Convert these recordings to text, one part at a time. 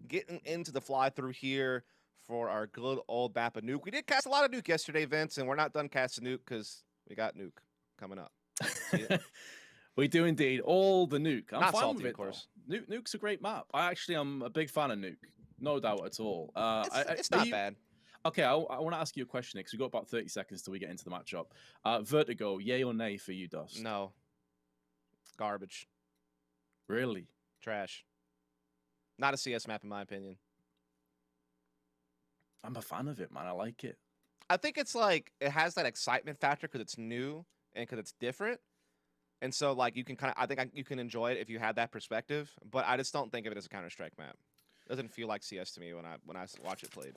getting into the fly through here for our good old Bappa Nuke. We did cast a lot of Nuke yesterday, Vince, and we're not done casting Nuke because we got Nuke coming up. We do indeed. All the Nuke. I'm not fine salty, with it, of course. Nuke's a great map. I actually am a big fan of Nuke. No doubt at all. It's not bad. Okay, I want to ask you a question, because we've got about 30 seconds till we get into the matchup. Vertigo, yay or nay for you, Dust? No. Garbage. Really? Trash. Not a CS map, in my opinion. I'm a fan of it, man. I like it. I think it's like, it has that excitement factor because it's new and because it's different. And so, like, you can kind of, I think you can enjoy it if you had that perspective, but I just don't think of it as a Counter-Strike map. It doesn't feel like CS to me when I watch it played.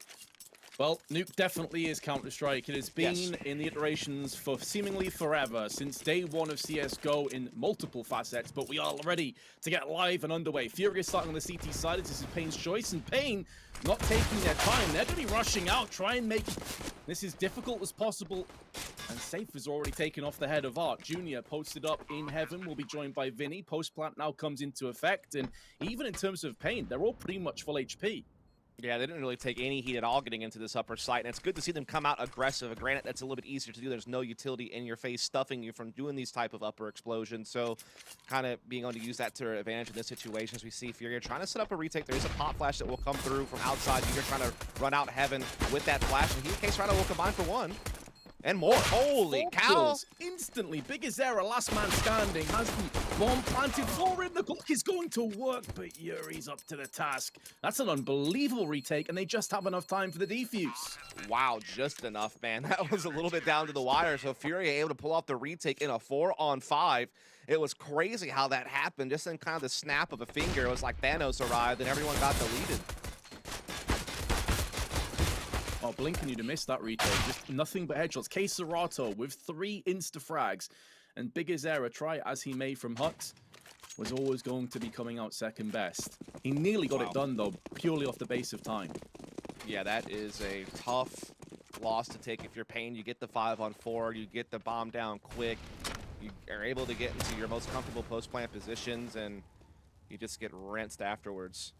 Well, Nuke definitely is Counter-Strike. It has been in the iterations for seemingly forever, since day one of CSGO in multiple facets, but we are ready to get live and underway. FURIA starting on the CT side. This is paiN's choice, and paiN not taking their time. They're going to be rushing out, try and make this as difficult as possible. And Safe has already taken off the head of Art. Junior posted up in heaven, will be joined by Vinny. Post-plant now comes into effect, and even in terms of paiN, they're all pretty much full HP. Yeah, they didn't really take any heat at all getting into this upper site, and it's good to see them come out aggressive. Granted, that's a little bit easier to do. There's no utility in your face stuffing you from doing these type of upper explosions, so kind of being able to use that to their advantage in this situation as we see FURIA trying to set up a retake. There is a pop flash that will come through from outside. You're trying to run out heaven with that flash, and he, in case Rhino will combine for one. And more. Holy cow! Instantly. Biggest error. Last man standing. Has the bomb planted for him. The clock is going to work, but Yuri's up to the task. That's an unbelievable retake, and they just have enough time for the defuse. Wow, just enough, man. That was a little bit down to the wire. So FURIA able to pull off the retake in a 4-on-5. It was crazy how that happened. Just in kind of the snap of a finger. It was like Thanos arrived, and everyone got deleted. Oh, blinking you to miss that retake. Just nothing but headshots. K Serato with 3 insta-frags. And Biggest error, try as he may from Hux, was always going to be coming out second best. He nearly got it done, though, purely off the base of time. Yeah, that is a tough loss to take if you're paiN. You get the 5-on-4, you get the bomb down quick, you are able to get into your most comfortable post-plant positions, and you just get rinsed afterwards.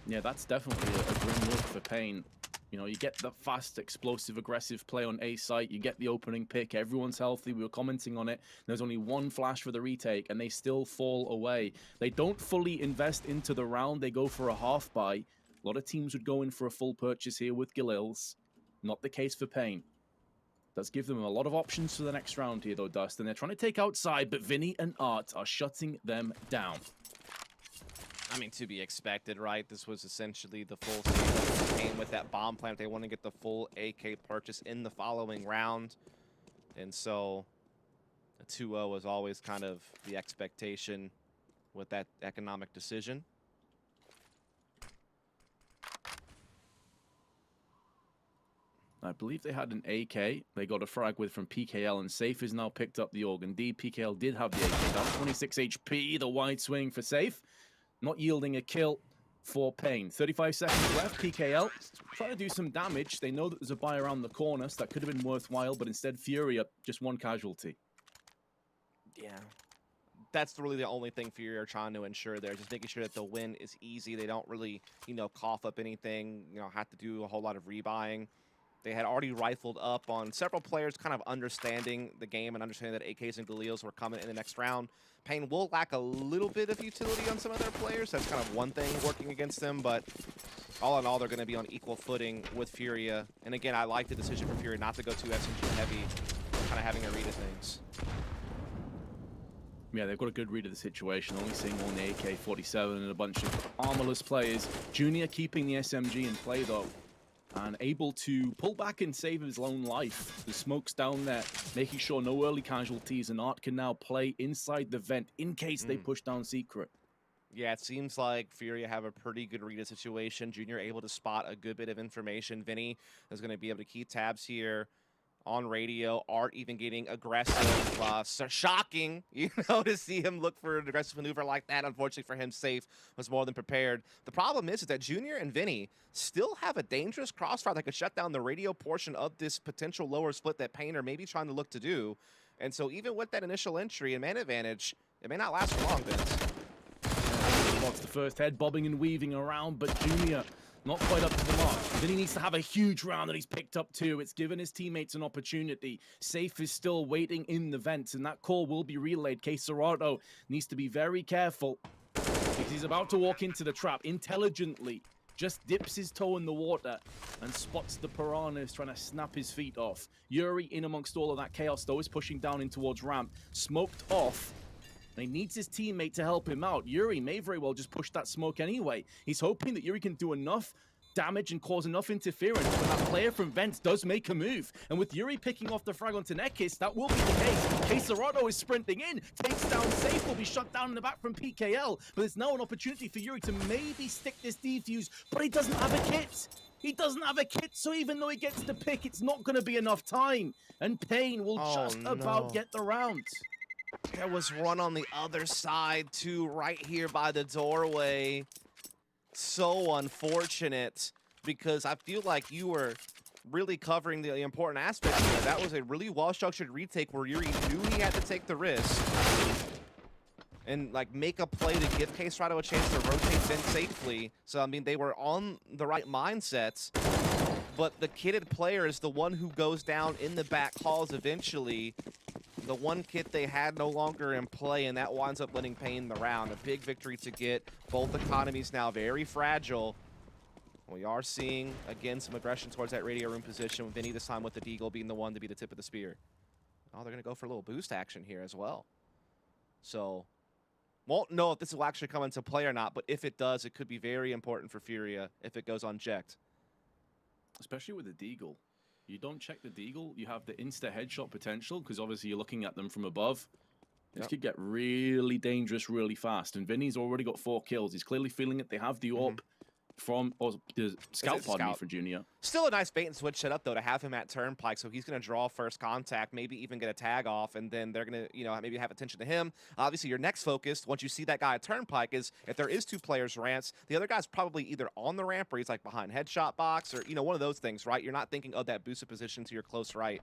Yeah, that's definitely a grim look for paiN. You know, you get the fast, explosive, aggressive play on A site. You get the opening pick. Everyone's healthy. We were commenting on it. There's only one flash for the retake, and they still fall away. They don't fully invest into the round. They go for a half buy. A lot of teams would go in for a full purchase here with Galils. Not the case for paiN. Does give them a lot of options for the next round here, though, Dust. And they're trying to take outside, but Vinny and Art are shutting them down. I mean, to be expected, right? This was essentially the full campaign with that bomb plant. They want to get the full AK purchase in the following round. And so a 2-0 was always kind of the expectation with that economic decision. I believe they had an AK. They got a frag with from PKL, and Safe has now picked up the org. Indeed, PKL did have the AK. Down 26 HP, the wide swing for Safe. Not yielding a kill for paiN. 35 seconds left. PKL trying to do some damage. They know that there's a buy around the corner, so that could have been worthwhile, but instead FURIA, just one casualty. Yeah. That's really the only thing FURIA are trying to ensure there. Just making sure that the win is easy. They don't really, cough up anything, have to do a whole lot of rebuying. They had already rifled up on several players kind of understanding the game and understanding that AKs and Galils were coming in the next round. paiN will lack a little bit of utility on some of their players. That's kind of one thing working against them, but all in all, they're going to be on equal footing with FURIA. And again, I like the decision for FURIA not to go too SMG heavy, kind of having a read of things. Yeah, they've got a good read of the situation, only seeing one AK-47 and a bunch of armorless players. Junior keeping the SMG in play, though, and able to pull back and save his own life. The smoke's down there, making sure no early casualties, and Art can now play inside the vent in case they push down Secret. Yeah, it seems like FURIA have a pretty good read of the situation. Junior able to spot a good bit of information. Vinny is going to be able to keep tabs here on radio. Art even getting aggressive. So shocking, to see him look for an aggressive maneuver like that. Unfortunately for him, Safe was more than prepared. The problem is that Junior and Vinny still have a dangerous crossfire that could shut down the radio portion of this potential lower split that paiN are maybe trying to look to do. And so even with that initial entry and man advantage, it may not last for long, Vince. first head, bobbing and weaving around, but Junior not quite up to the mark. Then he needs to have a huge round that he's picked up too. It's given his teammates an opportunity. Safe is still waiting in the vents, and that call will be relayed. Caserado needs to be very careful because he's about to walk into the trap intelligently. Just dips his toe in the water and spots the piranhas trying to snap his feet off. Yuri, in amongst all of that chaos, though, is pushing down in towards ramp. Smoked off. And he needs his teammate to help him out. Yuri may very well just push that smoke anyway. He's hoping that Yuri can do enough damage and cause enough interference, but that player from Vents does make a move. And with Yuri picking off the frag onto Nekis, that will be the case. Caserado is sprinting in, takes down Safe, will be shot down in the back from PKL, but there's now an opportunity for Yuri to maybe stick this defuse, but he doesn't have a kit. He doesn't have a kit, so even though he gets the pick, it's not going to be enough time. And paiN will just about get the round. There was run on the other side, too, right here by the doorway. So unfortunate, because I feel like you were really covering the important aspects of that. That was a really well-structured retake where Yuri knew he had to take the risk and, like, make a play to give Caserado a chance to rotate Vent safely. So, I mean, they were on the right mindsets, but the kitted player is the one who goes down in the back halls eventually. The one kit they had no longer in play, and that winds up winning paiN the round. A big victory to get. Both economies now very fragile. We are seeing, again, some aggression towards that radio room position, with Vinny this time with the Deagle being the one to be the tip of the spear. Oh, they're going to go for a little boost action here as well. So, won't know if this will actually come into play or not, but if it does, it could be very important for FURIA if it goes unchecked. Especially with the Deagle. You don't check the Deagle, you have the insta headshot potential, because obviously you're looking at them from above. This could get really dangerous really fast. And Vinny's already got 4 kills. He's clearly feeling it. They have the AWP from, or the scout, pardon me, for Junior. Still a nice bait and switch setup, though, to have him at Turnpike, so he's going to draw first contact, maybe even get a tag off, and then they're going to, you know, maybe have attention to him. Obviously, your next focus, once you see that guy at Turnpike, is if there is 2 players ramps, the other guy's probably either on the ramp or he's, like, behind headshot box or, you know, one of those things, right? You're not thinking of that boosted position to your close right.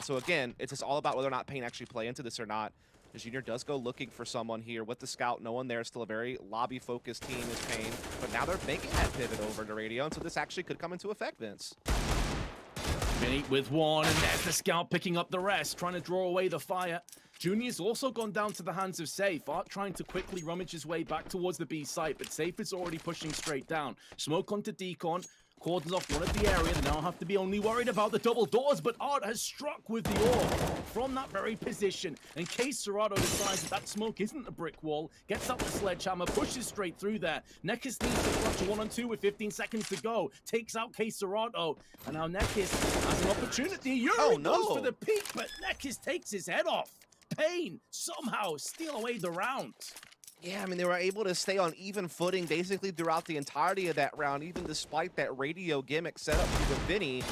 So, again, it's just all about whether or not paiN actually play into this or not. The Junior does go looking for someone here with the scout. No one there. Still a very lobby-focused team is paiN. But now they're making that pivot over to radio, and so this actually could come into effect, Vince. Vinny with 1, and there's the scout picking up the rest, trying to draw away the fire. Junior's also gone down to the hands of Safe. Art trying to quickly rummage his way back towards the B site, but Safe is already pushing straight down. Smoke onto Decon. Cordons off one of the area. They now have to be only worried about the double doors, but Art has struck with the orb from that very position. And Caserado decides that smoke isn't a brick wall, gets up the sledgehammer, pushes straight through there. Nekis needs to clutch a 1-on-2 with 15 seconds to go, takes out Caserado, and now Nekis has an opportunity. Yuri goes for the peak, but Nekis takes his head off. paiN somehow steal away the round. Yeah, I mean, they were able to stay on even footing basically throughout the entirety of that round, even despite that radio gimmick set up with Vinny.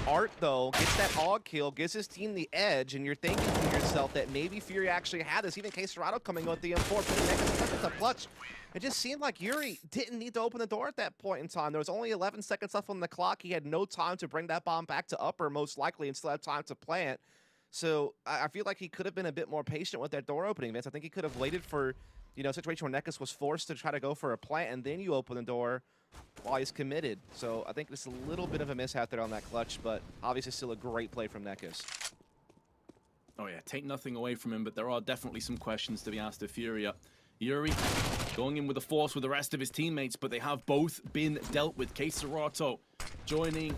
Art, though, gets that hog kill, gives his team the edge, and you're thinking to yourself that maybe FURIA actually had this. Even Caserado coming with the M4, putting the clutch. It just seemed like Yuri didn't need to open the door at that point in time. There was only 11 seconds left on the clock. He had no time to bring that bomb back to upper, most likely, and still have time to plant. So I feel like he could have been a bit more patient with that door opening, Vince. I think he could have waited for, you know, a situation where Nekis was forced to try to go for a plant, and then you open the door while he's committed. So I think it's a little bit of a mishap there on that clutch, but obviously still a great play from Nekis. Oh yeah, take nothing away from him, but there are definitely some questions to be asked of FURIA. Yuri going in with a force with the rest of his teammates, but they have both been dealt with. Caserado joining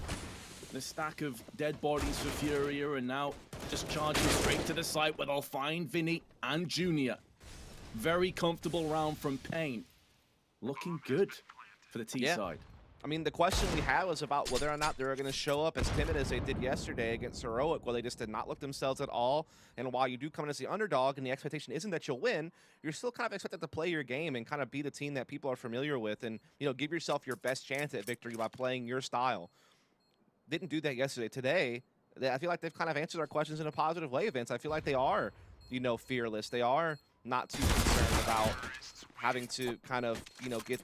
the stack of dead bodies for FURIA, and now just charging straight to the site where they'll find Vinny and Junior. Very comfortable round from paiN. Looking good for the T side. I mean, the question we had was about whether or not they're going to show up as timid as they did yesterday against Heroic, where they just did not look themselves at all. And while you do come in as the underdog and the expectation isn't that you'll win, you're still kind of expected to play your game and kind of be the team that people are familiar with and, you know, give yourself your best chance at victory by playing your style. Didn't do that yesterday. Today, I feel like they've kind of answered our questions in a positive way, Vince. I feel like they are, you know, fearless. They are not too concerned about having to kind of, you know, get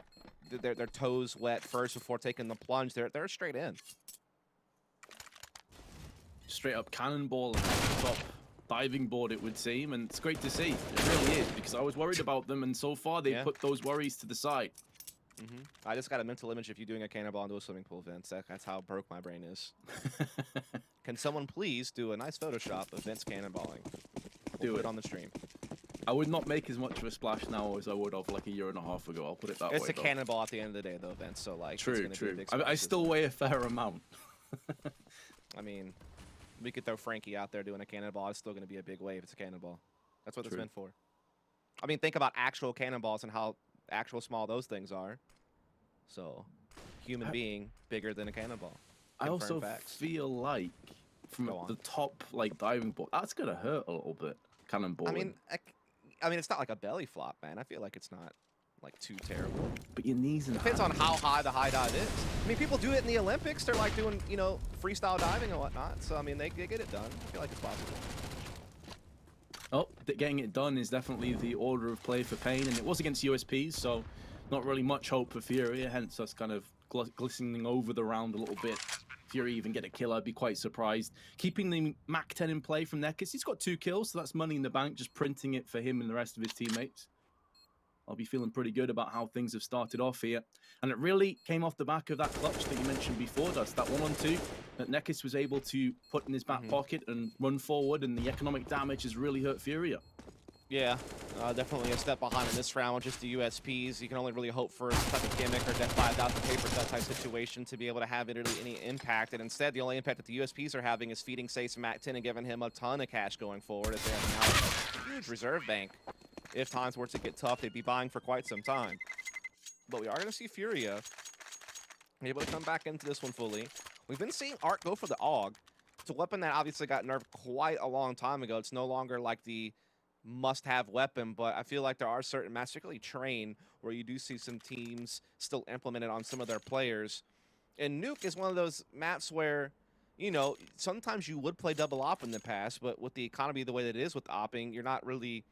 their toes wet first before taking the plunge. They're straight in. Straight up cannonball at the top diving board, it would seem, and it's great to see. It really is, because I was worried about them, and so far they put those worries to the side. I just got a mental image of you doing a cannonball into a swimming pool, Vince. That's how broke my brain is. Can someone please do a nice Photoshop of Vince cannonballing? We'll put it on the stream. I would not make as much of a splash now as I would have like a year and a half ago. I'll put it that way. It's a cannonball at the end of the day, though, Vince. So like, true. I still weigh a fair amount. I mean, we could throw Frankie out there doing a cannonball. It's still going to be a big wave. It's a cannonball. That's what it's meant for. I mean, think about actual cannonballs and how actual small those things are. So, human being bigger than a cannonball. I also feel like from the top like diving board, that's gonna hurt a little bit. Cannonball. I mean, it's not like a belly flop, man. I feel like it's not like too terrible. But your knees and depends on how high the high dive is. I mean, people do it in the Olympics. They're like doing, you know, freestyle diving and whatnot. So I mean, they get it done. I feel like it's possible. Oh, getting it done is definitely the order of play for paiN, and it was against USPs, so not really much hope for FURIA, hence us kind of glistening over the round a little bit. FURIA even get a kill, I'd be quite surprised. Keeping the Mac 10 in play from Nekis, he's got 2 kills, so that's money in the bank, just printing it for him and the rest of his teammates. I'll be feeling pretty good about how things have started off here. And it really came off the back of that clutch that you mentioned before, Dust. That 1-on-2 that Nekis was able to put in his back pocket and run forward, and the economic damage has really hurt FURIA. Yeah, definitely a step behind in this round with just the USPs. You can only really hope for some type of gimmick or death by 1,000 paper cut type situation to be able to have really any impact. And instead, the only impact that the USPs are having is feeding Sace Mac 10 and giving him a ton of cash going forward, as they have now a huge reserve bank. If times were to get tough, they'd be buying for quite some time. But we are going to see FURIA able to come back into this one fully. We've been seeing Art go for the AUG. It's a weapon that obviously got nerfed quite a long time ago. It's no longer like the must-have weapon, but I feel like there are certain maps, particularly Train, where you do see some teams still implement it on some of their players. And Nuke is one of those maps where, you know, sometimes you would play double op in the past, but with the economy the way that it is with opping, you're not really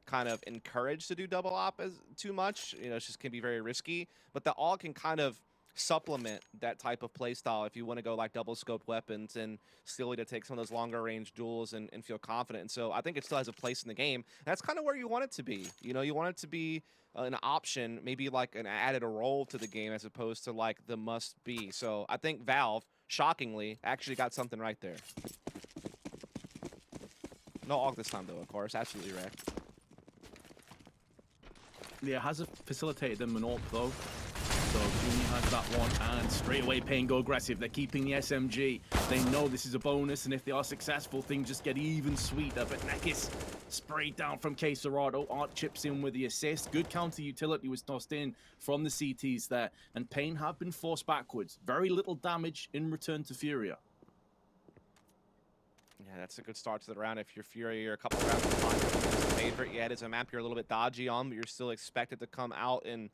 kind of encouraged to do double op as too much. You know, it just can be very risky. But the AUG can kind of supplement that type of play style if you want to go like double scoped weapons and still to take some of those longer range duels and feel confident. And so I think it still has a place in the game. That's kind of where you want it to be. You know, you want it to be an option, maybe like an added a role to the game as opposed to like the must be. So I think Valve, shockingly, actually got something right there. No AUG this time though, of course. Absolutely right. Yeah, has facilitated them an AWP though. So Junior has that one, and straight away paiN go aggressive. They're keeping the SMG. They know this is a bonus, and if they are successful, things just get even sweeter. But Nekis sprayed down from Caserado. Art chips in with the assist. Good counter utility was tossed in from the CTs there, and paiN have been forced backwards. Very little damage in return to FURIA. Yeah, that's a good start to the round. If you're FURIA, you're a couple rounds behind your favorite. Yeah, it is a map you're a little bit dodgy on, but you're still expected to come out and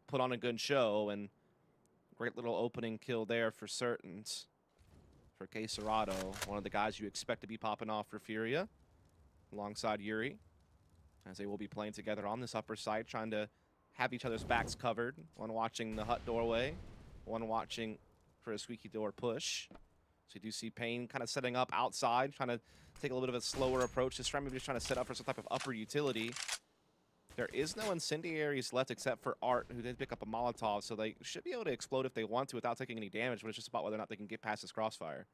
put on a good show. And great little opening kill there for certain. For Caserado, one of the guys you expect to be popping off for FURIA, alongside Yuri, as they will be playing together on this upper side, trying to have each other's backs covered. One watching the hut doorway, one watching for a squeaky door push. So you do see paiN kind of setting up outside, trying to take a little bit of a slower approach. This round, maybe just trying to set up for some type of upper utility. There is no incendiaries left except for Art, who did pick up a Molotov, so they should be able to explode if they want to without taking any damage, but it's just about whether or not they can get past this crossfire.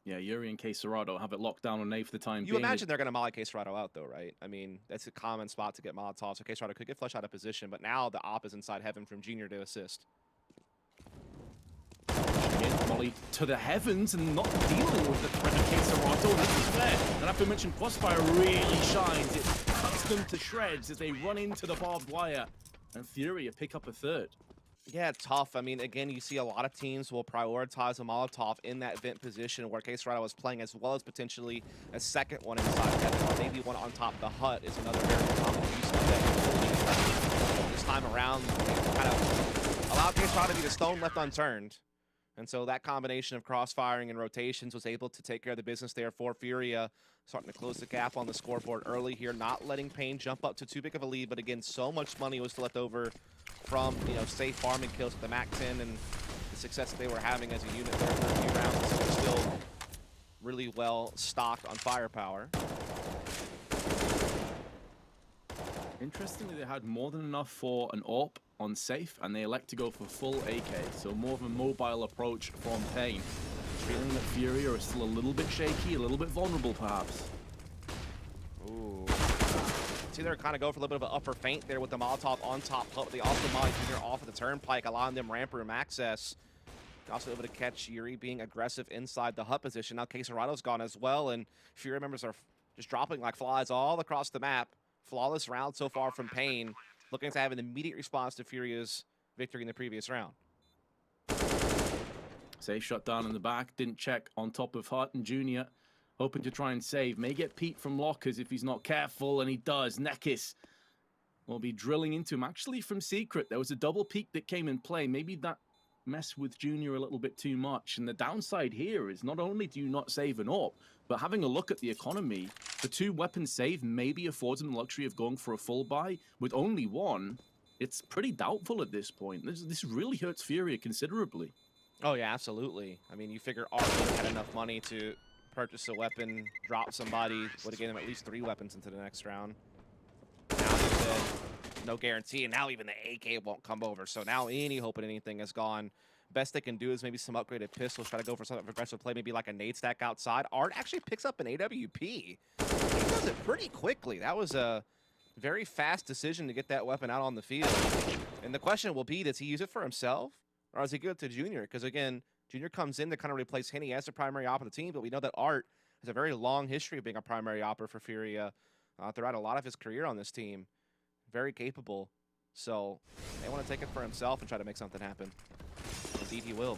Yeah, Yuri and Caserado have it locked down on A for the time being. You imagine they're going to molly Caserado out, though, right? I mean, that's a common spot to get Molotov, so Caserado could get flushed out of position, but now the op is inside heaven from Junior to assist. Molly to the heavens and not dealing with the threat of Caserado. This is fair. And after mentioned, Crossfire really shines. It cuts them to shreds as they run into the barbed wire. And FURIA pick up a third. Yeah, tough. I mean, again, you see a lot of teams will prioritize a Molotov in that vent position where Caserado was playing, as well as potentially a second one inside heaven, or maybe one on top of the hut is another very common use of that. This time around, kind of allowed Caserado to be the stone left unturned. And so that combination of crossfiring and rotations was able to take care of the business there for FURIA, starting to close the gap on the scoreboard early here, not letting paiN jump up to too big of a lead. But again, so much money was left over from, you know, safe farming kills with the Mac 10 and the success that they were having as a unit there for a few rounds. So still really well stocked on firepower. Interestingly, they had more than enough for an AWP on safe, and they elect to go for full AK, so more of a mobile approach from paiN. Feeling that FURIA are still a little bit shaky, a little bit vulnerable, perhaps. Ooh. See, they're kind of go for a little bit of an upper feint there with the Molotov on top. They also Molly Jr. off of the turnpike, allowing them ramp room access. Also able to catch Yuri being aggressive inside the hut position. Now Quesarado's gone as well, and FURIA members are just dropping like flies all across the map. Flawless round so far from paiN, looking to have an immediate response to FURIA's victory in the previous round. Safe shot down in the back, didn't check on top of Hut, and Junior hoping to try and save. May get Pete from lockers if he's not careful, and he does. Nekis will be drilling into him. Actually, from Secret, there was a double peek that came in play. Maybe that messed with Junior a little bit too much. And the downside here is not only do you not save an AWP, but having a look at the economy, the 2 weapon save maybe affords him the luxury of going for a full buy. With only 1, it's pretty doubtful at this point. This really hurts FURIA considerably. Oh, yeah, absolutely. I mean, you figure Art would have had enough money to purchase a weapon, drop somebody, would have given him at least 3 weapons into the next round. Now he said, no guarantee, and now even the AK won't come over. So now any hope in anything is gone. Best they can do is maybe some upgraded pistols, try to go for some aggressive play, maybe like a nade stack outside. Art actually picks up an AWP. He does it pretty quickly. That was a very fast decision to get that weapon out on the field. And the question will be, does he use it for himself? Or does he give it to Junior? Because again, Junior comes in to kind of replace Henny as the primary op of the team, but we know that Art has a very long history of being a primary opper for FURIA throughout a lot of his career on this team. Very capable. So they want to take it for himself and try to make something happen. Indeed he will.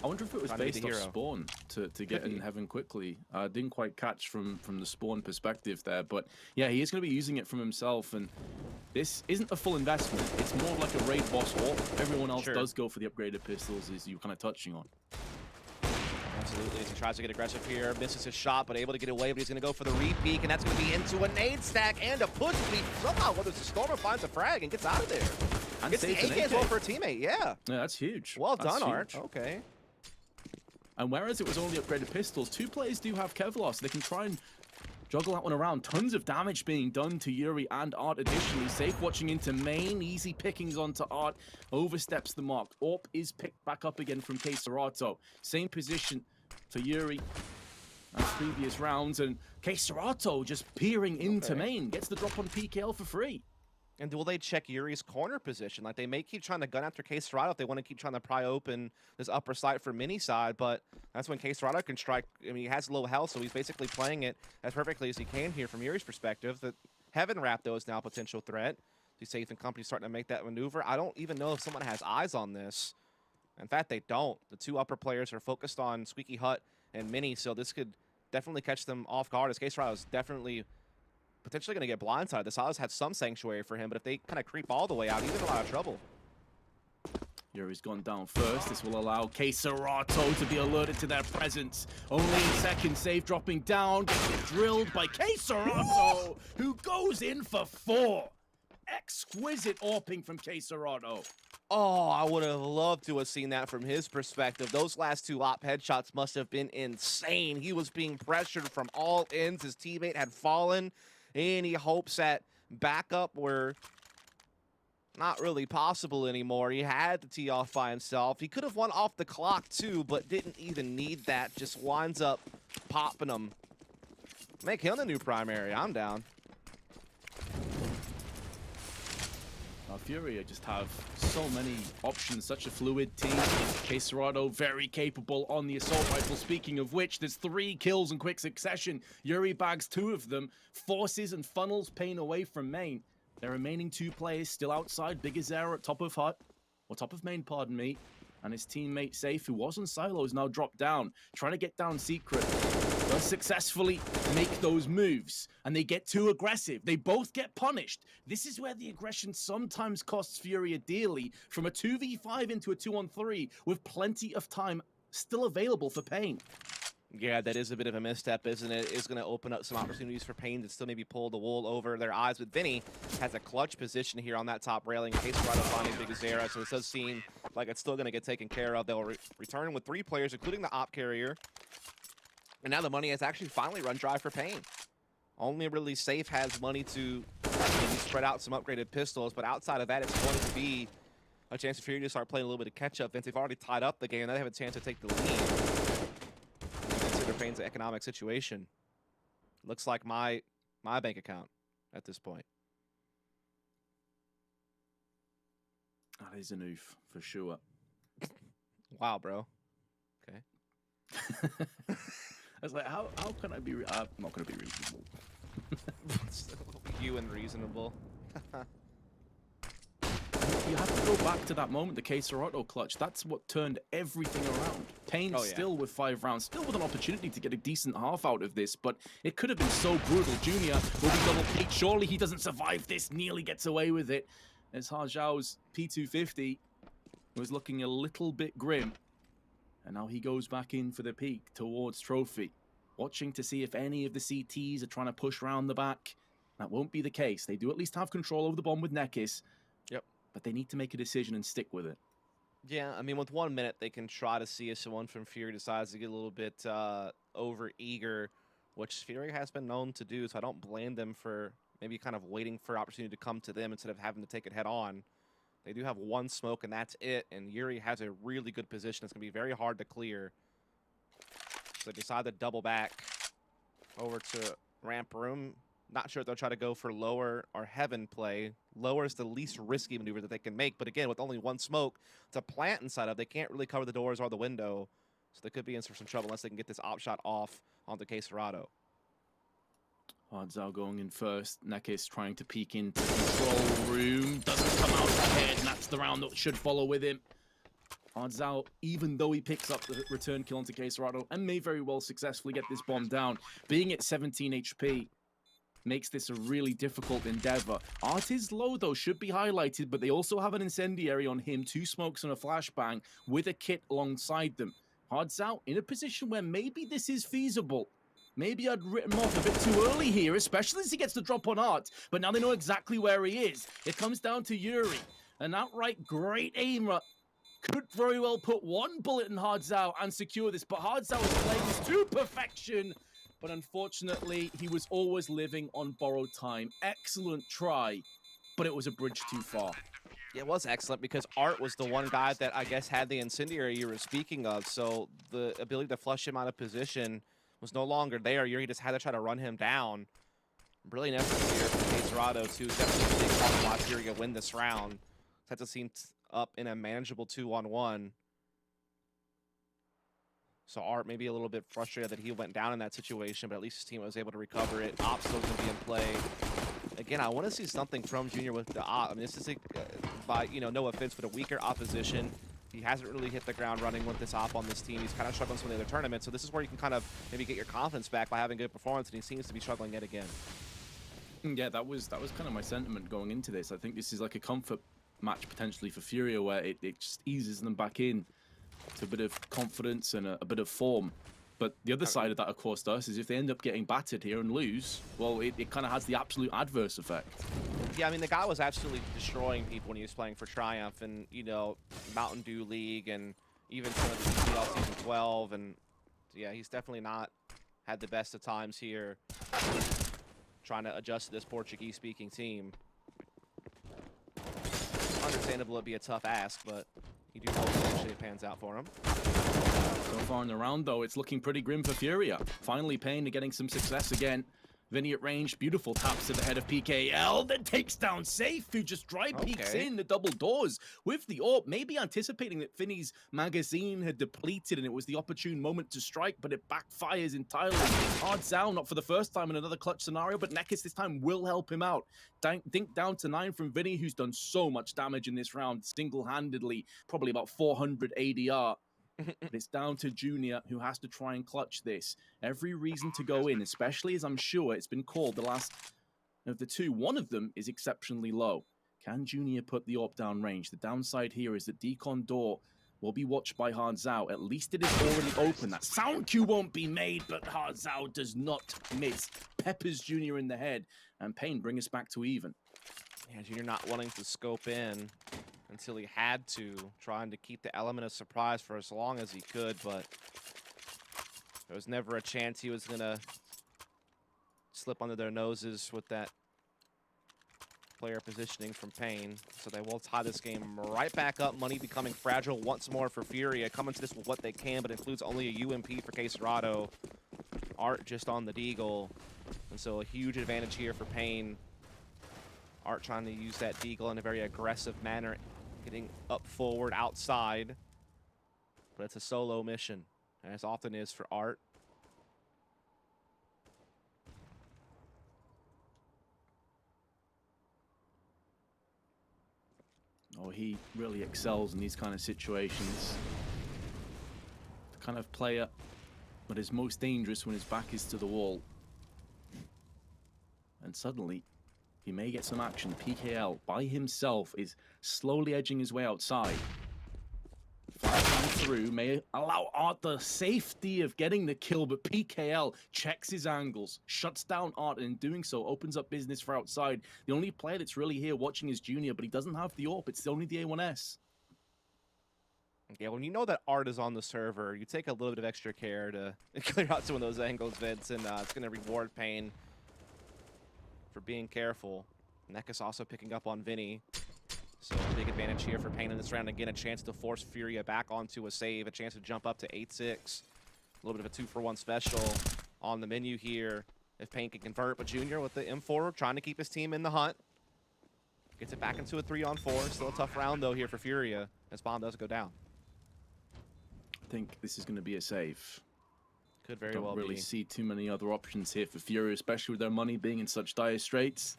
I wonder if it was based off spawn to get in heaven quickly. Didn't quite catch from the spawn perspective there, but yeah, he is going to be using it from himself, and this isn't a full investment. It's more like a raid boss AWP. Everyone else does go for the upgraded pistols, as you kind of touching on. Absolutely, as he tries to get aggressive here, misses his shot, but able to get away, but he's going to go for the re-peek, and that's going to be into a nade stack and a push. But he somehow, whether it's a Stormer, finds a frag and gets out of there. And gets the AK as well for a teammate, yeah. Yeah, that's huge. Well done, Art. Okay. And whereas it was only upgraded pistols, 2 players do have Kevlar, so they can try and juggle that one around. Tons of damage being done to Yuri and Art additionally. Safe watching into main. Easy pickings onto Art. Oversteps the mark. AWP is picked back up again from Quesarato. Same position to Yuri as previous rounds. And Quesarato just peering into main. Gets the drop on PKL for free. And will they check Yuri's corner position? Like, they may keep trying to gun after Quesarato if they want to keep trying to pry open this upper side for mini side, but that's when Quesarato can strike. I mean, he has low health, so he's basically playing it as perfectly as he can here from Yuri's perspective. The Heaven Wrap, though, is now a potential threat. He's Safe and company starting to make that maneuver. I don't even know if someone has eyes on this. In fact, they don't. The 2 upper players are focused on Squeaky Hut and Mini, so this could definitely catch them off guard, as Quesarato is definitely potentially going to get blindsided. The Silas had some sanctuary for him, but if they kind of creep all the way out, he's in a lot of trouble. Yuri's gone down first. This will allow Quesarato to be alerted to their presence. Only in second, Safe dropping down, gets drilled by Quesarato, who goes in for 4. Exquisite AWPing from Quesarato. Oh, I would have loved to have seen that from his perspective. Those last 2 op headshots must have been insane. He was being pressured from all ends. His teammate had fallen. Any hopes at backup were not really possible anymore. He had to tee off by himself. He could have won off the clock too, but didn't even need that. Just winds up popping them. Make him the new primary. I'm down. FURIA just have so many options, such a fluid team. Quesarato very capable on the assault rifle. Speaking of which, there's 3 kills in quick succession. Yuri bags 2 of them, forces and funnels paiN away from main. The remaining 2 players still outside. Big Azera at top of hut, or top of main, pardon me. And his teammate Safe, who was on silos, now dropped down, trying to get down Secret. Does successfully make those moves, and they get too aggressive. They both get punished. This is where the aggression sometimes costs FURIA dearly, from a 2v5 into a 2-on-3, with plenty of time still available for paiN. Yeah, that is a bit of a misstep, isn't it? It's going to open up some opportunities for paiN to still maybe pull the wool over their eyes. But Vinny has a clutch position here on that top railing in case Quesarato finding Big Azera. So this does seem like it's still going to get taken care of. They'll return with 3 players, including the op carrier. And now the money has actually finally run dry for paiN. Only really Safe has money to maybe spread out some upgraded pistols, but outside of that, it's going to be a chance for FURIA to start playing a little bit of catch-up. Vince, they've already tied up the game. Now they have a chance to take the lead. Consider paiN's economic situation. Looks like my bank account at this point. That is an oof, for sure. Wow, bro. Okay. I was like, how can I be... I'm not going to be reasonable. You and reasonable. You have to go back to that moment, the Caserado clutch. That's what turned everything around. paiN still with 5 rounds, still with an opportunity to get a decent half out of this, but it could have been so brutal. Junior will be double peaked. Surely he doesn't survive this. Nearly gets away with it. As Hao P250 was looking a little bit grim. And now he goes back in for the peak towards Trophy. Watching to see if any of the CTs are trying to push round the back. That won't be the case. They do at least have control over the bomb with Nekis. Yep. But they need to make a decision and stick with it. Yeah, I mean, with 1 minute, they can try to see if someone from FURIA decides to get a little bit over-eager, which FURIA has been known to do, so I don't blame them for maybe kind of waiting for opportunity to come to them instead of having to take it head-on. They do have 1 smoke, and that's it, and Yuri has a really good position. It's going to be very hard to clear. So they decide to double back over to ramp room. Not sure if they'll try to go for lower or heaven play. Lower is the least risky maneuver that they can make. But again, with only 1 smoke to plant inside of, they can't really cover the doors or the window. So they could be in for some trouble unless they can get this op shot off onto Caserado. Hardzao going in first. Nekis trying to peek into control room. Doesn't come out ahead, and that's the round that should follow with him. Hardzao, even though he picks up the return kill onto Caserado and may very well successfully get this bomb down, being at 17 HP makes this a really difficult endeavor. Art is low though, should be highlighted, but they also have an incendiary on him, 2 smokes and a flashbang with a kit alongside them. Hardzao in a position where maybe this is feasible. Maybe I'd written him off a bit too early here, especially as he gets the drop on Art, but now they know exactly where he is. It comes down to Yuri. An outright great aimer could very well put 1 bullet in Hardzao and secure this, but Hardzao is playing this to perfection. But unfortunately, he was always living on borrowed time. Excellent try, but it was a bridge too far. It was excellent because Art was the one guy that I guess had the incendiary you were speaking of. So the ability to flush him out of position was no longer there. Yuri just had to try to run him down. Brilliant effort here from Caserado to definitely a big part of why FURIA win this round. Sets the team up in a manageable 2-on-1. So Art may be a little bit frustrated that he went down in that situation, but at least his team was able to recover it. Op's still going to be in play. Again, I want to see something from Junior with the Op. I mean, this is, by, you know, no offense, but a weaker opposition. He hasn't really hit the ground running with this Op on this team. He's kind of struggling some of the other tournaments. So this is where you can kind of maybe get your confidence back by having good performance, and he seems to be struggling yet again. Yeah, that was kind of my sentiment going into this. I think this is like a comfort match potentially for FURIA, where it just eases them back in to a bit of confidence and a bit of form. But the other side of that, of course, does is if they end up getting battered here and lose, well, it kind of has the absolute adverse effect. Yeah, I mean, the guy was absolutely destroying people when he was playing for Triumph and, you know, Mountain Dew League and even some of the EPL Season 12. And, yeah, he's definitely not had the best of times here trying to adjust to this Portuguese-speaking team. Understandable it'd be a tough ask, but you do hope eventually it pans out for him. So far in the round, though, it's looking pretty grim for FURIA. Finally, paiN getting some success again. Vinny at range, beautiful taps to the head of PKL, then takes down Safe, who just dry peeks in the double doors with the AWP, maybe anticipating that Vinny's magazine had depleted and it was the opportune moment to strike, but it backfires entirely. Hardzao, not for the first time in another clutch scenario, but Nekis this time will help him out. Dink down to 9 from Vinny, who's done so much damage in this round, single-handedly, probably about 400 ADR. But it's down to Junior, who has to try and clutch this. Every reason to go in, especially as I'm sure it's been called the last of the 2. One of them is exceptionally low. Can Junior put the AWP down range? The downside here is that Decon door will be watched by Hardzao. At least it is already open. That sound cue won't be made, but Hardzao does not miss. Peppers Junior in the head, and paiN bring us back to even. Yeah, Junior not wanting to scope in until he had to, trying to keep the element of surprise for as long as he could, but There was never a chance he was gonna slip under their noses with that player positioning from paiN. So they will tie this game right back up. Money becoming fragile once more for FURIA. Coming to this with what they can, but includes only a UMP for Cacerado. Art just on the Deagle. And so a huge advantage here for paiN. Art trying to use that Deagle in a very aggressive manner, getting up forward outside. But it's a solo mission, as often is for Art. Oh, he really excels in these kind of situations. The kind of player that is most dangerous when his back is to the wall. And suddenly, he may get some action. PKL by himself is slowly edging his way outside. Fire through may allow Art the safety of getting the kill, but PKL checks his angles, shuts down Art, and in doing so opens up business for outside. The only player that's really here watching is Junior, but he doesn't have the AWP. It's only the A1S. Yeah, when you know that Art is on the server, you take a little bit of extra care to clear out some of those angles, Vince, and it's going to reward paiN for being careful. Nekus also picking up on Vinny. So a big advantage here for paiN in this round. Again, a chance to force FURIA back onto a save, a chance to jump up to 8-6. A little bit of a 2-for-1 special on the menu here if paiN can convert. But Junior with the M4 trying to keep his team in the hunt. Gets it back into a 3-on-4. Still a tough round, though, here for FURIA as bomb does go down. I think this is going to be a save. Could very well be. Don't really see too many other options here for FURIA, especially with their money being in such dire straits.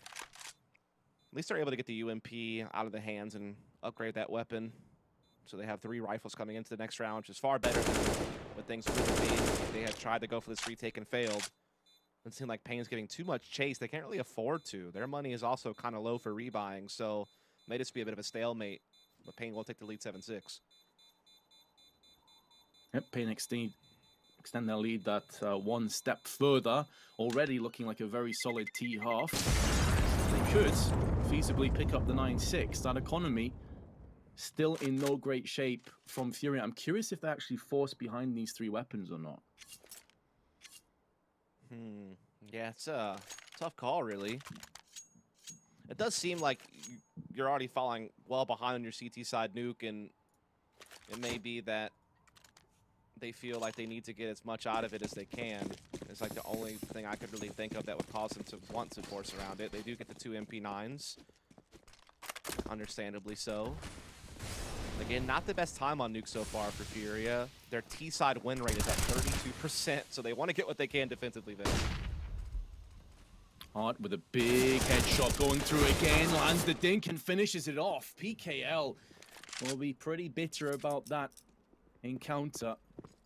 At least they're able to get the UMP out of the hands and upgrade that weapon. So they have 3 rifles coming into the next round, which is far better than what things would be if they had tried to go for this retake and failed. It seems like paiN's getting too much chase. They can't really afford to. Their money is also kind of low for rebuying, so may just be a bit of a stalemate. But paiN will take the lead 7-6. Yep, paiN extend their lead that one step further. Already looking like a very solid T half. They could feasibly pick up the 9-6. That economy still in no great shape from FURIA. I'm curious if they actually force behind these 3 weapons or not. Yeah, it's a tough call, really. It does seem like you're already falling well behind on your CT side Nuke, and it may be that they feel like they need to get as much out of it as they can. It's like the only thing I could really think of that would cause them to want to force around it. They do get the 2 MP9s, understandably so. Again, not the best time on Nuke so far for FURIA. Their T-side win rate is at 32%, so they want to get what they can defensively there. Art with a big headshot going through again, lands the dink and finishes it off. PKL will be pretty bitter about that encounter.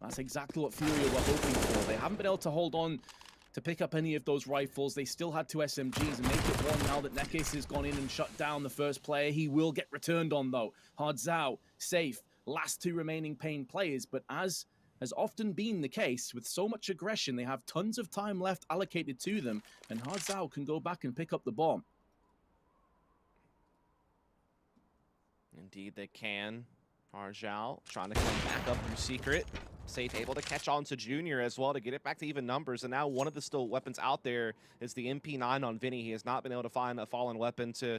That's exactly what FURIA were hoping for. They haven't been able to hold on to pick up any of those rifles. They still had 2 SMGs and make it 1 now that Nekus has gone in and shut down the first player. He will get returned on, though. Hardzao, safe, last 2 remaining paiN players, but as has often been the case, with so much aggression, they have tons of time left allocated to them, and Hardzao can go back and pick up the bomb. Indeed, they can. Hardzao trying to come back up through Secret. Safe able to catch on to Junior as well to get it back to even numbers. And now one of the still weapons out there is the MP9 on Vinny. He has not been able to find a fallen weapon to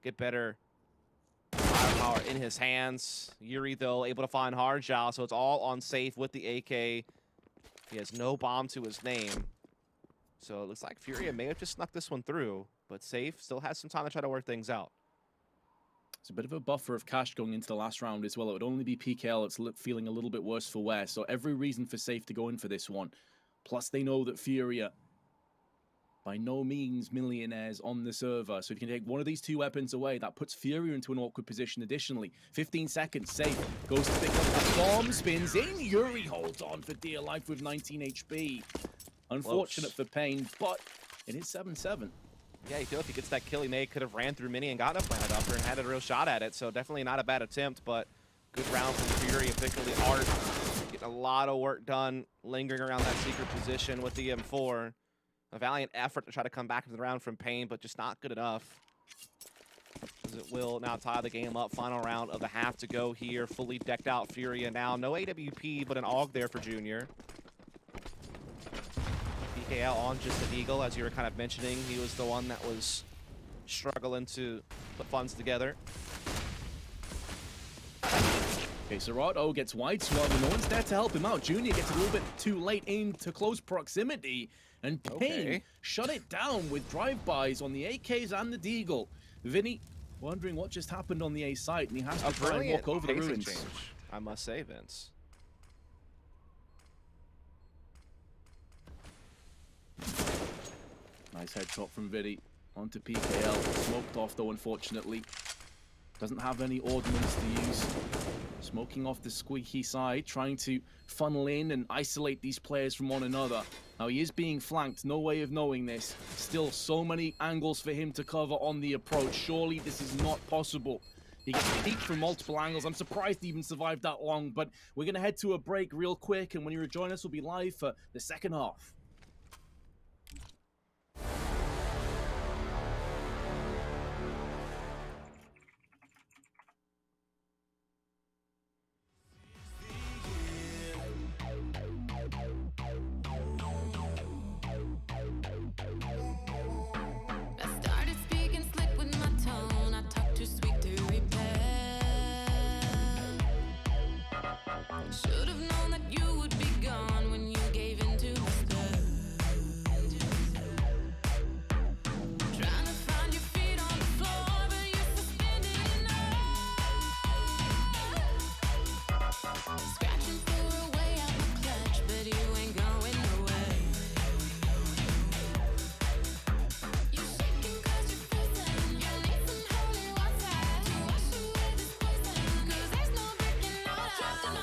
get better firepower in his hands. Yuri, though, able to find Hardzao, so it's all on Safe with the AK. He has no bomb to his name. So it looks like FURIA may have just snuck this one through, but Safe still has some time to try to work things out. It's a bit of a buffer of cash going into the last round as well. It would only be PKL that's feeling a little bit worse for wear, so every reason for Safe to go in for this one. Plus, they know that FURIA, by no means millionaires on the server, so if you can take one of these 2 weapons away, that puts FURIA into an awkward position additionally. 15 seconds, Safe goes to pick up that bomb, spins in, Yuri holds on for dear life with 19 HP. Unfortunate for paiN, but it is 7-7. Yeah, you feel if he gets that kill, he may could have ran through Mini and got a planted upper and had a real shot at it. So definitely not a bad attempt, but good round from FURIA, particularly Art. Getting a lot of work done, lingering around that secret position with the M4. A valiant effort to try to come back into the round from paiN, but just not good enough. As it will now tie the game up. Final round of the half to go here. Fully decked out FURIA now. No AWP, but an AUG there for Junior. PKL on just an Eagle, as you were kind of mentioning. He was the one that was struggling to put funds together. Okay, Serato gets wide swung, and no one's there to help him out. Junior gets a little bit too late into close proximity, and paiN shut it down with drive-bys on the AKs and the Deagle. Vinny wondering what just happened on the A site, and he has to try and walk over the ruins. Change, I must say, Vince. Nice headshot from Vinny onto PKL. Smoked off though, unfortunately. Doesn't have any ordnance to use. Smoking off the squeaky side, trying to funnel in and isolate these players from one another. Now he is being flanked, no way of knowing this. Still so many angles for him to cover on the approach. Surely this is not possible. He gets peeked from multiple angles. I'm surprised he even survived that long, but we're gonna head to a break real quick, and when you rejoin us, we'll be live for the second half. Should've known that you would be gone when you gave in to my spell. Trying to find your feet on the floor, but you're suspended in air. Scratching for a way out my clutch, but you ain't going nowhere. You're shaking 'cause you're frozen. You need some holy water to wash away this poison, 'cause there's no breaking out. Trapped in my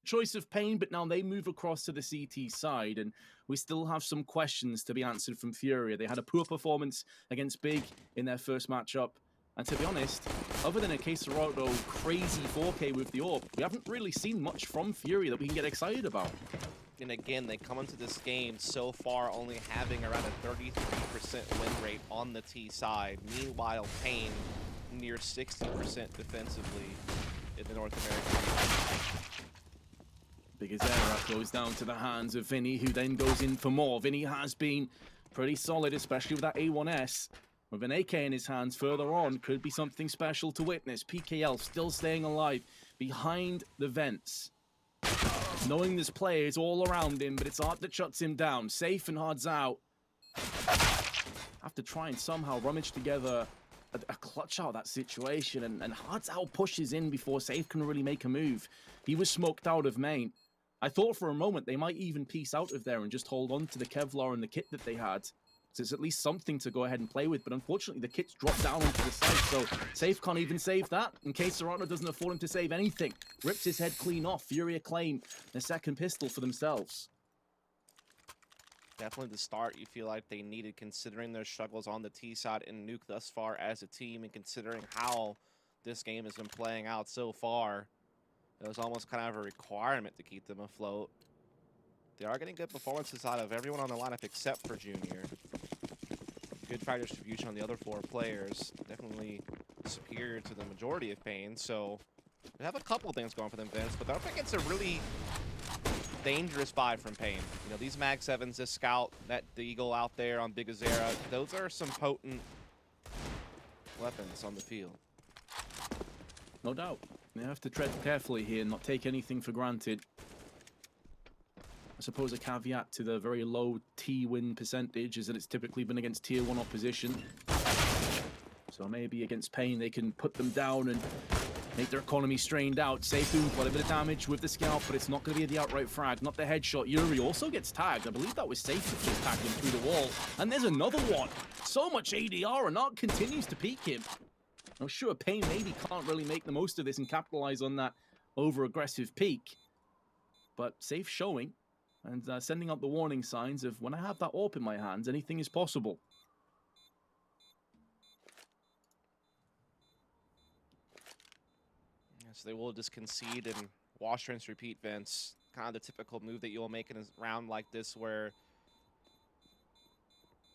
choice of paiN, but now they move across to the CT side, and we still have some questions to be answered from FURIA. They had a poor performance against Big in their first matchup, and to be honest, other than a Serato crazy 4K with the AWP, we haven't really seen much from FURIA that we can get excited about. And again, they come into this game so far only having around a 33% win rate on the T side. Meanwhile, paiN near 60% defensively in the North American region. Bigazera goes down to the hands of Vinny, who then goes in for more. Vinny has been pretty solid, especially with that A1S. With an AK in his hands further on, could be something special to witness. PKL still staying alive behind the vents. Knowing there's players all around him, but it's Art that shuts him down. Safe and Hard's out. Have to try and somehow rummage together a clutch out of that situation, and Hard's out pushes in before Safe can really make a move. He was smoked out of main. I thought for a moment they might even piece out of there and just hold on to the Kevlar and the kit that they had. So it's at least something to go ahead and play with, but unfortunately the kit's dropped down onto the side, so Safe can't even save that, in case Serrano doesn't afford him to save anything. Rips his head clean off. FURIA claim the second pistol for themselves. Definitely the start you feel like they needed, considering their struggles on the T side and Nuke thus far as a team, and considering how this game has been playing out so far. It was almost kind of a requirement to keep them afloat. They are getting good performances out of everyone on the lineup except for Junior. Good fire distribution on the other 4 players. Definitely superior to the majority of paiN. So they have a couple things going for them, Vince, but I don't think it's a really dangerous buy from paiN. You know, these Mag 7s, this Scout, that Deagle out there on Big Azera, those are some potent weapons on the field. No doubt. They have to tread carefully here and not take anything for granted. I suppose a caveat to the very low T win percentage is that it's typically been against tier 1 opposition. So maybe against paiN they can put them down and make their economy strained out. Safe doing quite a bit of damage with the Scout, but it's not going to be the outright frag, not the headshot. Yuri also gets tagged. I believe that was Safe that just tagged him through the wall. And there's another one. So much ADR, and Art continues to peek him. I'm sure paiN maybe can't really make the most of this and capitalize on that over-aggressive peak. But Safe showing and sending out the warning signs of, when I have that AWP in my hands, anything is possible. Yes, they will just concede and wash, rinse, repeat, Vince. Kind of the typical move that you'll make in a round like this where,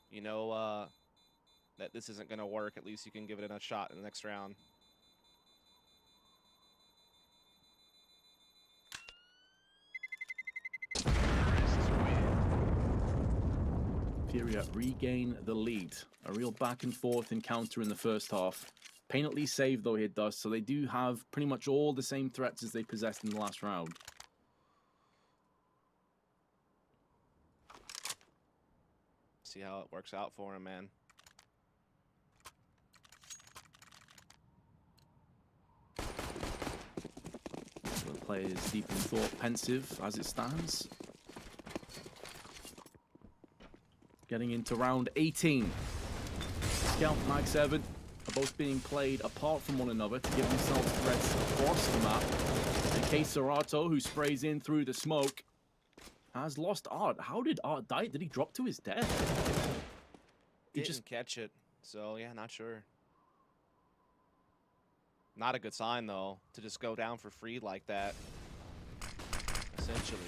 you know, that this isn't going to work. At least you can give it a shot in the next round. FURIA regain the lead. A real back and forth encounter in the first half. paiN at least saved though here does, so they do have pretty much all the same threats as they possessed in the last round. See how it works out for him, man. The play is deep in thought, pensive as it stands. Getting into round 18. Scout and Mag 7 are both being played apart from one another to give themselves threats across the map. And paiN, who sprays in through the smoke, has lost Art. How did Art die? Did he drop to his death? He Didn't just catch it. So, yeah, not sure. Not a good sign, though, to just go down for free like that. Essentially.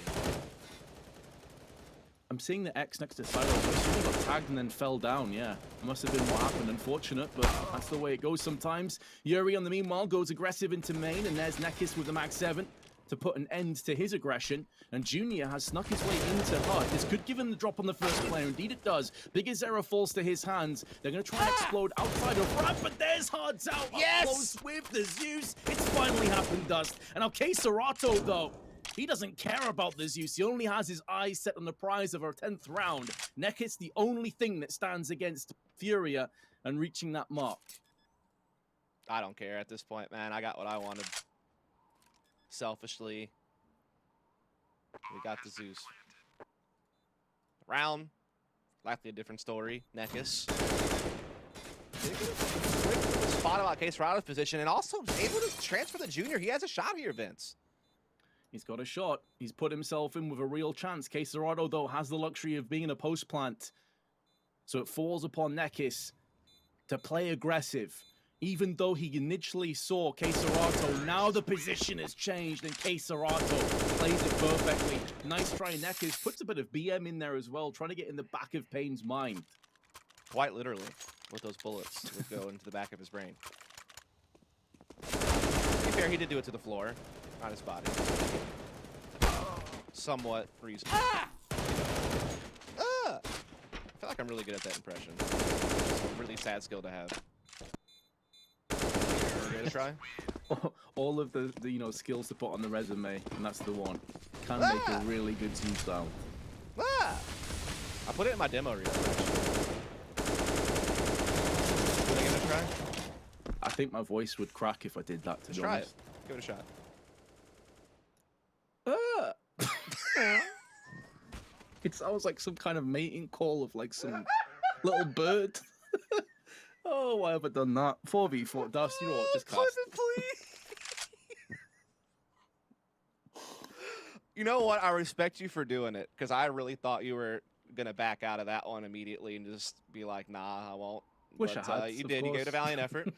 I'm seeing the X next to Silo. He got tagged and then fell down, yeah. Must have been what happened, unfortunate, but that's the way it goes sometimes. Yuri, on the meanwhile, goes aggressive into main, and there's Nekis with the Mag 7 to put an end to his aggression. And Junior has snuck his way into Hut. This could give him the drop on the first player. Indeed it does. Big Azera falls to his hands. They're going to try and explode outside of Rat, but there's Hud's out. Yes! Up close with the Zeus. It's finally happened, Dust. And now Serato, though, he doesn't care about the Zeus. He only has his eyes set on the prize of our 10th round. Nekis, the only thing that stands against FURIA and reaching that mark. I don't care at this point, man. I got what I wanted. Selfishly, we got the Zeus. Round, likely a different story. Nekis. Spot about Serato's position, and also able to transfer the Junior. He has a shot here, Vince. He's got a shot. He's put himself in with a real chance. Serato, though, has the luxury of being a post plant. So it falls upon Nekis to play aggressive. Even though he initially saw Serato, now the position has changed and Serato plays it perfectly. Nice try, Nekis. Puts a bit of BM in there as well, trying to get in the back of paiN's mind. Quite literally, with those bullets would go into the back of his brain. To be fair, he did do it to the floor, not his body. Somewhat reasonable. Ah! Ah! I feel like I'm really good at that impression. It's a really sad skill to have. Give it a try. All of the skills to put on the resume, and that's the one. Can make a really good Zeus sound. Ah! I put it in my demo reel. Can I give it a try? I think my voice would crack if I did that, to Let's be try honest. it. Give it a shot. Ah! It sounds like some kind of mating call of like some little bird. Oh, why have I done that? 4v4 Dust, you know what? Just Clip cast. it, please. You know what? I respect you for doing it because I really thought you were gonna back out of that one immediately and just be like, "Nah, I won't." Wish But I had. you of did. You gave it a course. valiant effort.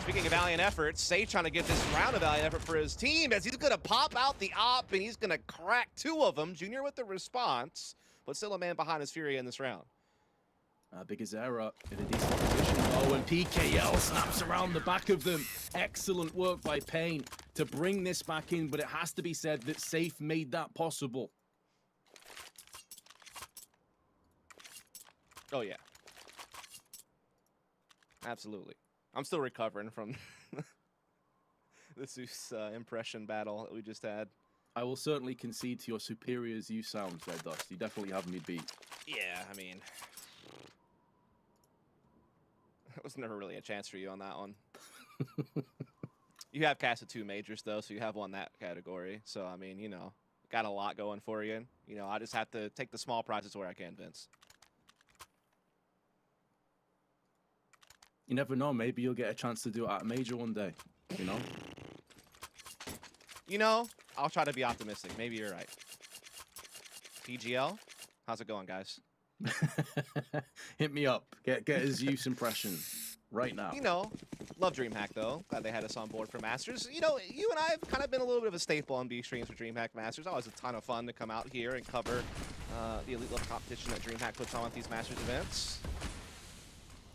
Speaking of valiant efforts, Sage trying to give this round a valiant effort for his team as he's gonna pop out the op and he's gonna crack 2 of them. Junior with the response, but still a man behind his FURIA in this round. Bigazera in a decent position. Oh, and PKL snaps around the back of them. Excellent work by paiN to bring this back in, but it has to be said that Safe made that possible. Oh yeah, absolutely. I'm still recovering from the Zeus impression battle that we just had. I will certainly concede to your superior Zeus sounds there, Dust. You definitely have me beat. Yeah, I mean, it was never really a chance for you on that one. You have casted 2 majors though, so you have won that category. So I mean, you know, got a lot going for you. You know, I just have to take the small prizes where I can, Vince. You never know. Maybe you'll get a chance to do it at a major one day. You know? You know, I'll try to be optimistic. Maybe you're right. PGL, how's it going, guys? Hit me up. Get a Zeus impression right now. You know, love DreamHack though. Glad they had us on board for Masters. You know, you and I have kind of been a little bit of a staple on B streams for DreamHack Masters. Always a ton of fun to come out here and cover the elite level competition that DreamHack puts on at these Masters events.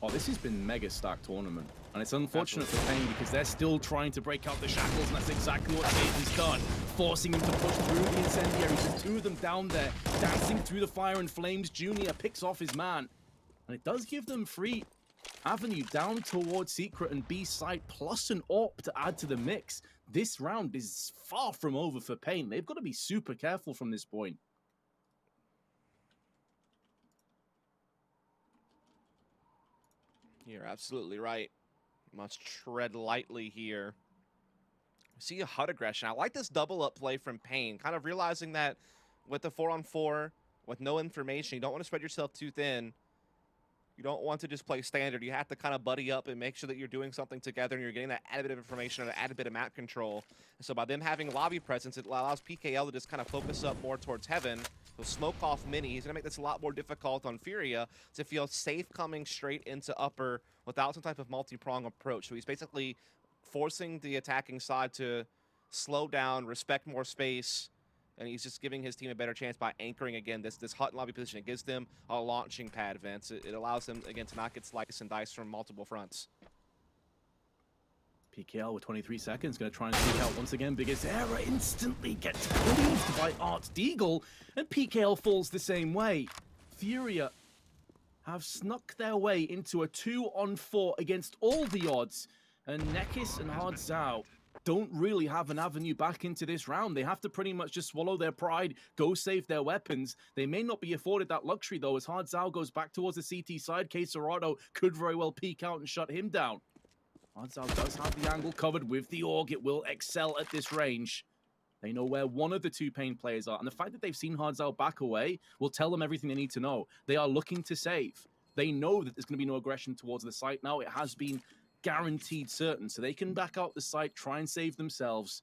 Oh, this has been mega stacked tournament. And it's unfortunate for paiN because they're still trying to break out the shackles, and that's exactly what Sage has done. Forcing him to push through the incendiaries. There's 2 of them down there, dancing through the fire and flames. Junior picks off his man. And it does give them free avenue down towards Secret and B site, plus an AWP to add to the mix. This round is far from over for paiN. They've got to be super careful from this point. You're absolutely right. Must tread lightly here. See a HUD aggression. I like this double up play from paiN, kind of realizing that with the 4-on-4, with no information, you don't want to spread yourself too thin. You don't want to just play standard. You have to kind of buddy up and make sure that you're doing something together and you're getting that added bit of information or that added bit of map control. And so by them having lobby presence, it allows PKL to just kind of focus up more towards heaven. He'll smoke off mini. He's going to make this a lot more difficult on FURIA to feel safe coming straight into upper without some type of multi-prong approach. So he's basically forcing the attacking side to slow down, respect more space, and he's just giving his team a better chance by anchoring again this hut and lobby position. It gives them a launching pad, Vince. It allows them again to not get sliced and diced from multiple fronts. PKL with 23 seconds, going to try and sneak out once again. Bigazera instantly gets cleaved by Art Deagle, and PKL falls the same way. FURIA have snuck their way into a 2-on-4 against all the odds, and Nekis and Hard Zhao don't really have an avenue back into this round. They have to pretty much just swallow their pride, go save their weapons. They may not be afforded that luxury, though, as Hard Zhao goes back towards the CT side. Quesarado could very well peek out and shut him down. Hard Zhao does have the angle covered with the AUG. It will excel at this range. They know where one of the 2 paiN players are, and the fact that they've seen Hard Zhao back away will tell them everything they need to know. They are looking to save. They know that there's going to be no aggression towards the site now. It has been guaranteed certain, so they can back out the site, try and save themselves,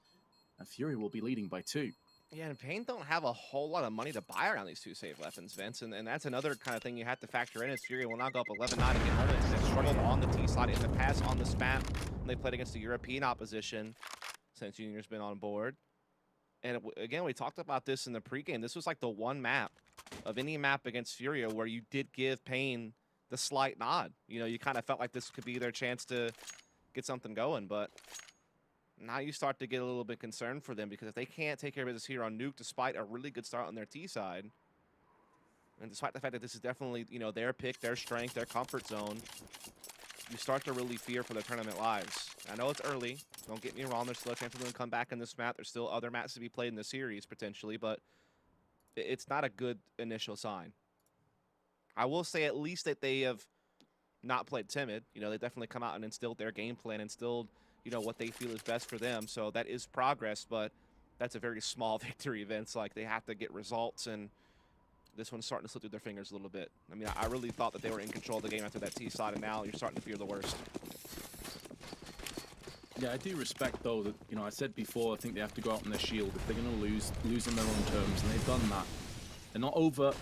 and FURIA will be leading by 2. Yeah, and paiN don't have a whole lot of money to buy around these 2 save weapons, Vince, and that's another kind of thing you have to factor in. Is FURIA will now go up 11-9 and get home. They've struggled on the T side in the past on this map when they played against the European opposition since Junior's been on board. And again, we talked about this in the pregame. This was like the one map of any map against FURIA where you did give paiN the slight nod. You know, you kind of felt like this could be their chance to get something going, but now you start to get a little bit concerned for them because if they can't take care of business here on Nuke, despite a really good start on their T side, and despite the fact that this is definitely, you know, their pick, their strength, their comfort zone, you start to really fear for their tournament lives. I know it's early. Don't get me wrong. There's still a chance for them to come back in this map. There's still other maps to be played in the series, potentially, but it's not a good initial sign. I will say at least that they have not played timid. You know, they definitely come out and instilled their game plan, instilled, you know, what they feel is best for them. So that is progress, but that's a very small victory, Vince. Like, they have to get results, and this one's starting to slip through their fingers a little bit. I mean, I really thought that they were in control of the game after that T side, and now you're starting to fear the worst. Yeah, I do respect though that, you know, I said before, I think they have to go out on their shield. If they're going to lose on their own terms, and they've done that. They're not over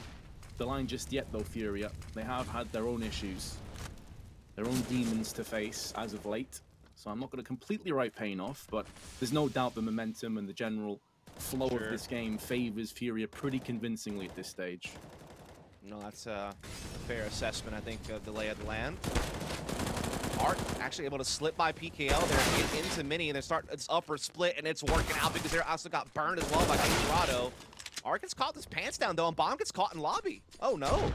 the line just yet though, FURIA. They have had their own issues, their own demons to face as of late. So I'm not going to completely write paiN off, but there's no doubt the momentum and the general flow of this game favors FURIA pretty convincingly at this stage. No, that's a fair assessment, I think, of the lay of the land. Art actually able to slip by PKL there, get into Mini, and then start its upper split, and it's working out because they also got burned as well by Dorado. Art gets caught with his pants down, though, and Bomb gets caught in lobby. Oh, no.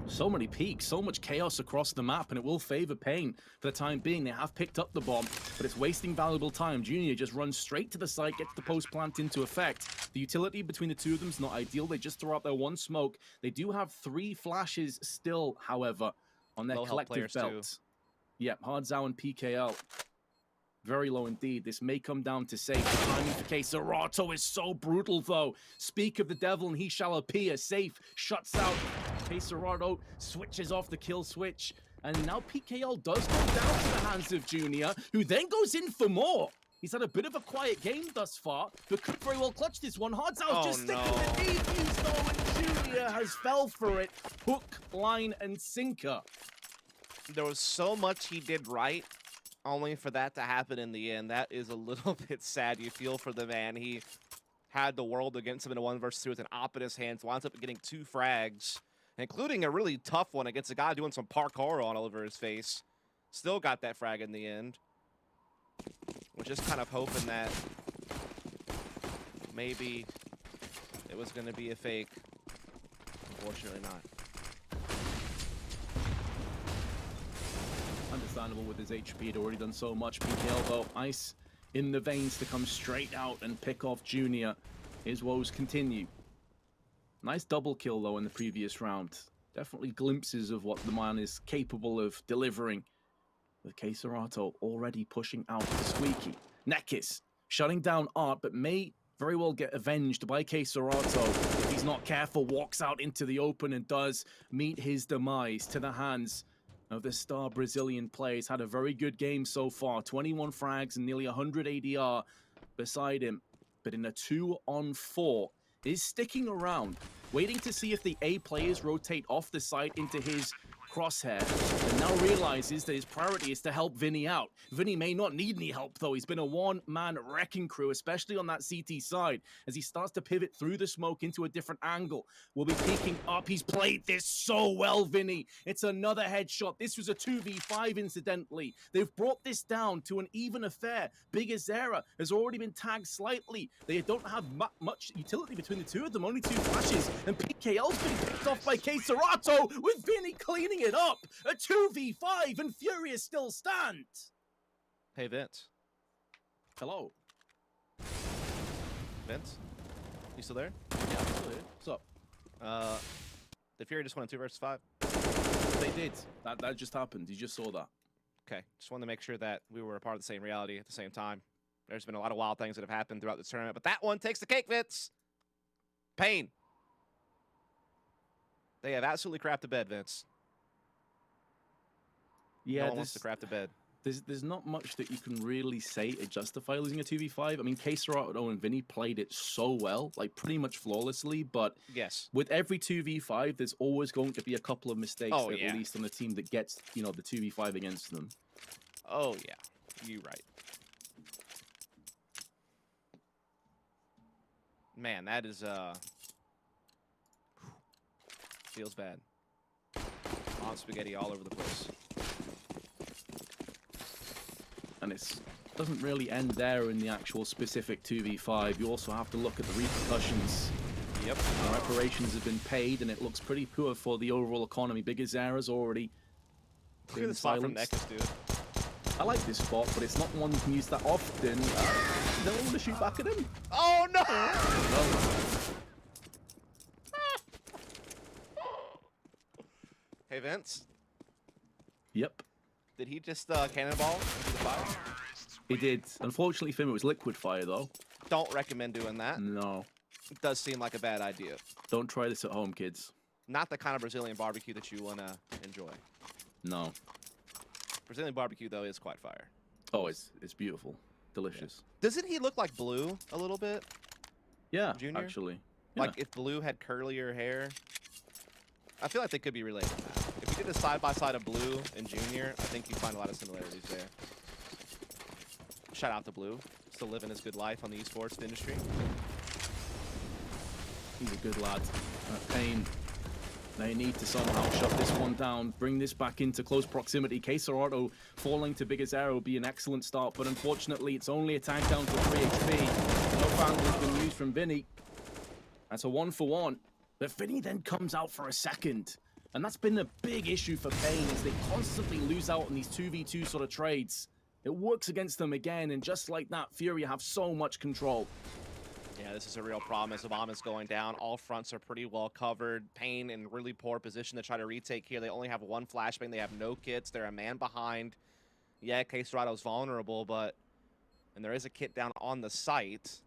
So many peaks, so much chaos across the map, and it will favor paiN for the time being. They have picked up the bomb, but it's wasting valuable time. Junior just runs straight to the site, gets the post plant into effect. The utility between the two of them is not ideal. They just throw out their one smoke. They do have 3 flashes still, however, on their Low health collective players, too. belt. Yep, Hardzao and PKL. Very low indeed. This may come down to safe. The timing for Serato is so brutal, though. Speak of the devil and he shall appear. Safe shuts out. Serato switches off the kill switch. And now PKL does go down to the hands of Junior, who then goes in for more. He's had a bit of a quiet game thus far, but could very well clutch this one. Hardzao's just sticking the defuse, though, and Junior has fell for it. Hook, line, and sinker. There was so much he did right, only for that to happen in the end. That is a little bit sad. You feel for the man. He had the world against him in a 1 versus 2 with an op in his hands, winds up getting 2 frags, including a really tough one against a guy doing some parkour all over his face. Still got that frag in the end. We're just kind of hoping that maybe it was going to be a fake. Unfortunately not. Understandable with his HP, he'd already done so much. PKL though, ice in the veins to come straight out and pick off Junior. His woes continue. Nice double kill though in the previous round. Definitely glimpses of what the man is capable of delivering. With Serato already pushing out the Squeaky. Nekis shutting down Art, but may very well get avenged by Serato if he's not careful. Walks out into the open and does meet his demise to the hands of the star Brazilian player. He's had a very good game so far. 21 frags and nearly 100 ADR beside him. But in a 2-on-4, is sticking around, waiting to see if the A players rotate off the site into his crosshair, and now realizes that his priority is to help Vinny out. Vinny may not need any help though. He's been a one-man wrecking crew, especially on that CT side, as he starts to pivot through the smoke into a different angle. Will be peeking up. He's played this so well, Vinny. It's another headshot. This was a 2v5 incidentally. They've brought this down to an even affair. Big Azera has already been tagged slightly. They don't have much utility between the two of them, only 2 flashes, and PKL's been picked off by Serato with Vinny cleaning it up. A 2v5 and FURIA still stand. Hey, Vince. Hello. Vince? You still there? Yeah, I'm still here. What's up? The FURIA just won a 2 versus 5. They did. That just happened. You just saw that. Okay, just wanted to make sure that we were a part of the same reality at the same time. There's been a lot of wild things that have happened throughout this tournament, but that one takes the cake, Vince. paiN. They have absolutely crapped the bed, Vince. Yeah, no one wants to crap the bed. There's not much that you can really say to justify losing a 2v5. I mean, Serato and Vinny played it so well, like pretty much flawlessly, but yes, with every 2v5, there's always going to be a couple of mistakes, at least on the team that gets, you know, the 2v5 against them. Oh, yeah. You're right. Man, that is, feels bad. On spaghetti all over the place. And it doesn't really end there in the actual specific 2v5. You also have to look at the repercussions. Yep. Reparations have been paid, and it looks pretty poor for the overall economy. Big Azera's already Look at the spot from Nekis, dude. I like this spot, but it's not one you can use that often. No one want to shoot back at him? Oh, no! Hey, Vince. Yep. Did he just cannonball into the fire? He did. Unfortunately for him, it was liquid fire, though. Don't recommend doing that. No. It does seem like a bad idea. Don't try this at home, kids. Not the kind of Brazilian barbecue that you want to enjoy. No. Brazilian barbecue, though, is quite fire. Oh, it's beautiful. Delicious. Doesn't he look like Blue a little bit? Yeah, Junior? actually. Like if Blue had curlier hair? I feel like they could be related to that. If you did a side-by-side of Blue and Junior, I think you'd find a lot of similarities there. Shout out to Blue. Still living his good life on the esports industry. He's a good lad. paiN. They need to somehow shut this one down, bring this back into close proximity. Auto falling to Big Azera would be an excellent start, but unfortunately it's only a tank down to 3 HP. No foul has been used from Vinny. That's a 1-for-1. But Vinny then comes out for a second. And that's been a big issue for paiN, as they constantly lose out on these 2v2 sort of trades. It works against them again, and just like that, FURIA have so much control. Yeah, this is a real problem as the bomb is going down. All fronts are pretty well covered. paiN in really poor position to try to retake here. They only have one flashbang. They have no kits. They're a man behind. Yeah, Ado's vulnerable, but... And there is a kit down on the site.